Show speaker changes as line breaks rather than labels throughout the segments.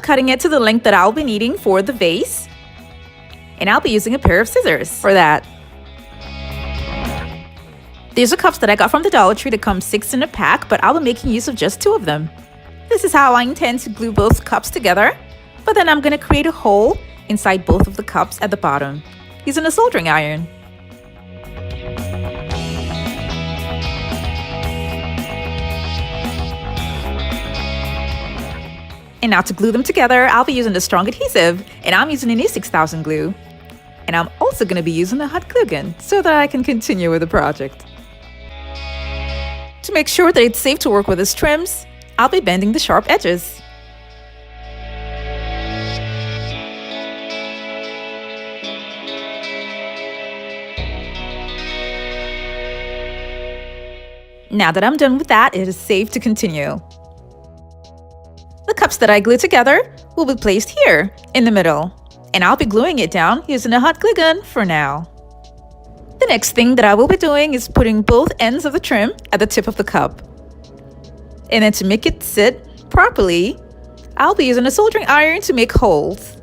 cutting it to the length that I'll be needing for the vase. And I'll be using a pair of scissors for that. These are cups that I got from the Dollar Tree that come 6 in a pack, but I'll be making use of just 2 of them. This is how I intend to glue both cups together, but then I'm going to create a hole inside both of the cups at the bottom using a soldering iron. And now to glue them together, I'll be using the strong adhesive, and I'm using an E6000 glue. And I'm also going to be using a hot glue gun so that I can continue with the project. To make sure that it's safe to work with these trims, I'll be bending the sharp edges. Now that I'm done with that, it is safe to continue. The cups that I glue together will be placed here in the middle, and I'll be gluing it down using a hot glue gun for now. The next thing that I will be doing is putting both ends of the trim at the tip of the cup. And then to make it sit properly, I'll be using a soldering iron to make holes.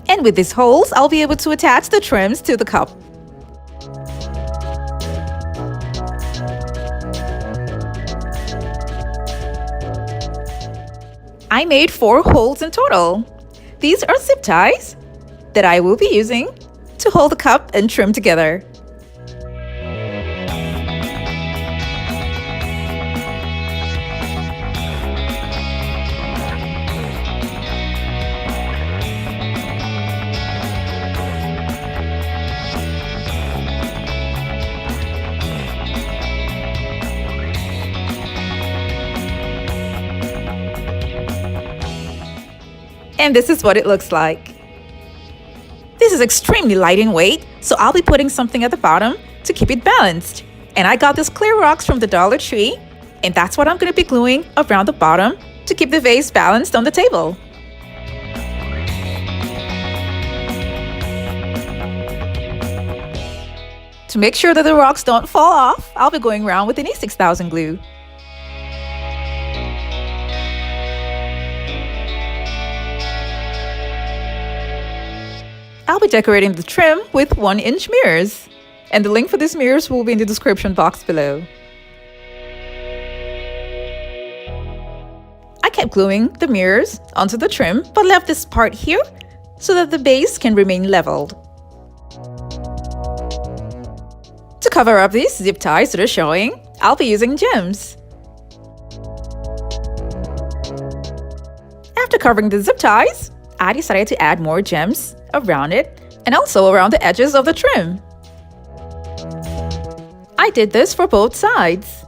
And with these holes, I'll be able to attach the trims to the cup. I made 4 holes in total. These are zip ties that I will be using to hold the cup and trim together. And this is what it looks like. This is extremely light in weight, so I'll be putting something at the bottom to keep it balanced. And I got this clear rocks from the Dollar Tree, and that's what I'm going to be gluing around the bottom to keep the vase balanced on the table. To make sure that the rocks don't fall off, I'll be going around with an E6000 glue. I'll be decorating the trim with 1-inch mirrors, and the link for these mirrors will be in the description box below. I kept gluing the mirrors onto the trim, but left this part here so that the base can remain leveled. To cover up these zip ties that are showing, I'll be using gems. After covering the zip ties, I decided to add more gems around it and also around the edges of the trim. I did this for both sides.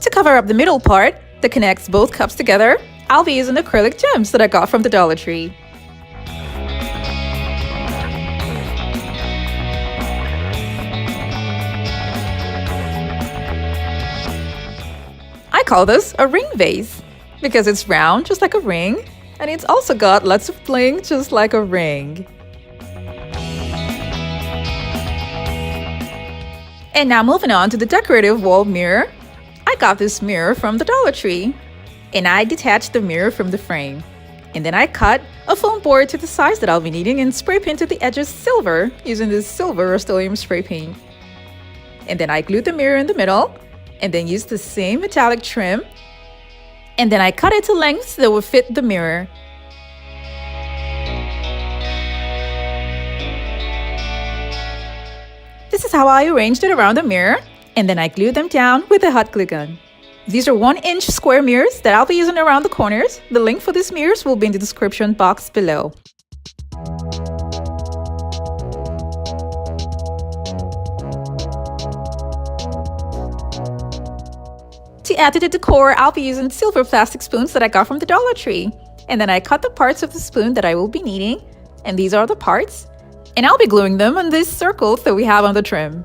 To cover up the middle part that connects both cups together, I'll be using acrylic gems that I got from the Dollar Tree. I call this a ring vase because it's round just like a ring, and it's also got lots of bling just like a ring. And now moving on to the decorative wall mirror. I got this mirror from the Dollar Tree, and I detached the mirror from the frame. And then I cut a foam board to the size that I'll be needing and spray painted the edges silver using this silver Rust-Oleum spray paint. And then I glued the mirror in the middle, and then used the same metallic trim, and then I cut it to lengths that would fit the mirror. This is how I arranged it around the mirror, and then I glued them down with a hot glue gun. These are 1-inch square mirrors that I'll be using around the corners. The link for these mirrors will be in the description box below. To add to the decor, I'll be using silver plastic spoons that I got from the Dollar Tree. And then I cut the parts of the spoon that I will be needing, and these are the parts. And I'll be gluing them on these circles that we have on the trim.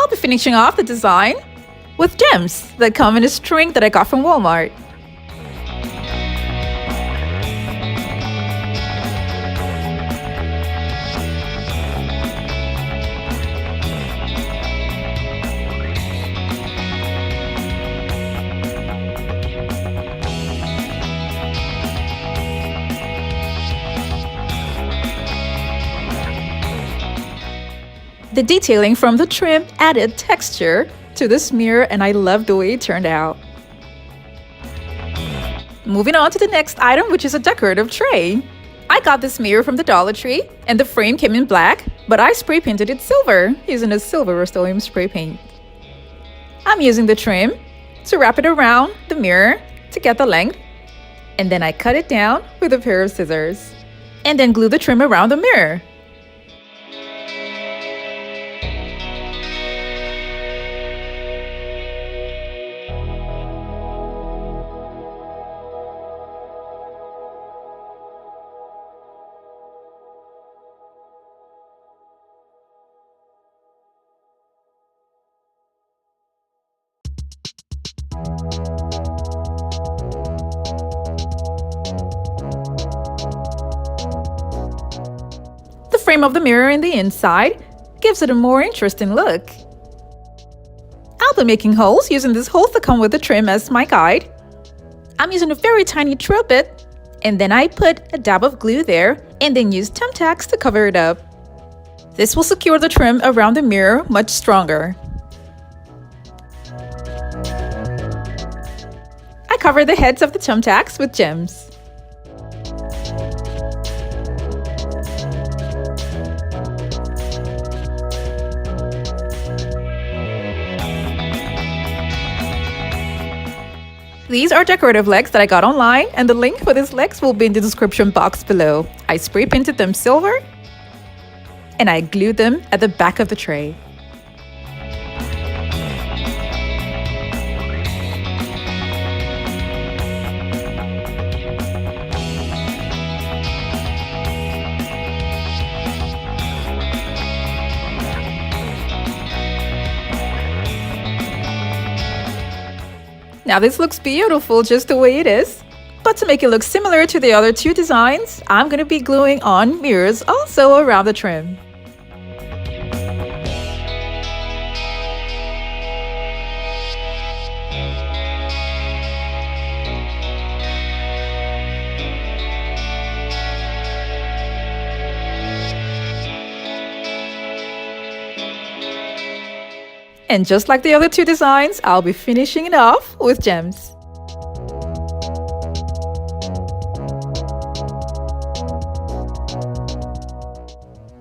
I'll be finishing off the design with gems that come in a string that I got from Walmart. The detailing from the trim added texture to this mirror, and I love the way it turned out. Moving on to the next item, which is a decorative tray. I got this mirror from the Dollar Tree, and the frame came in black, but I spray painted it silver using a silver Rust-Oleum spray paint. I'm using the trim to wrap it around the mirror to get the length, and then I cut it down with a pair of scissors, and then glue the trim around the mirror. The frame of the mirror in the inside gives it a more interesting look. I'll be making holes using these holes that come with the trim as my guide. I'm using a very tiny drill bit, and then I put a dab of glue there and then use thumbtacks to cover it up. This will secure the trim around the mirror much stronger. I cover the heads of the thumbtacks with gems. These are decorative legs that I got online, and the link for these legs will be in the description box below. I spray painted them silver, and I glued them at the back of the tray. Now this looks beautiful just the way it is, but to make it look similar to the other two designs, I'm going to be gluing on mirrors also around the trim. And just like the other two designs, I'll be finishing it off with gems.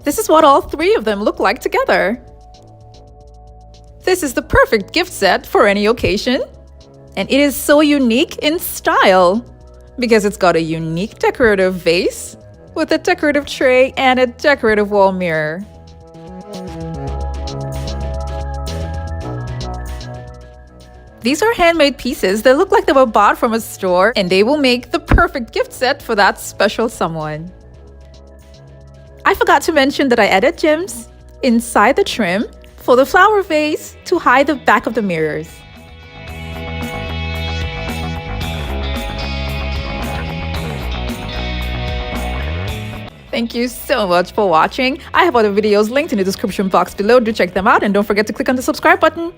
This is what all three of them look like together. This is the perfect gift set for any occasion, and it is so unique in style because it's got a unique decorative vase with a decorative tray and a decorative wall mirror. These are handmade pieces that look like they were bought from a store, and they will make the perfect gift set for that special someone. I forgot to mention that I added gems inside the trim for the flower vase to hide the back of the mirrors. Thank you so much for watching. I have other videos linked in the description box below. Do check them out, and don't forget to click on the subscribe button.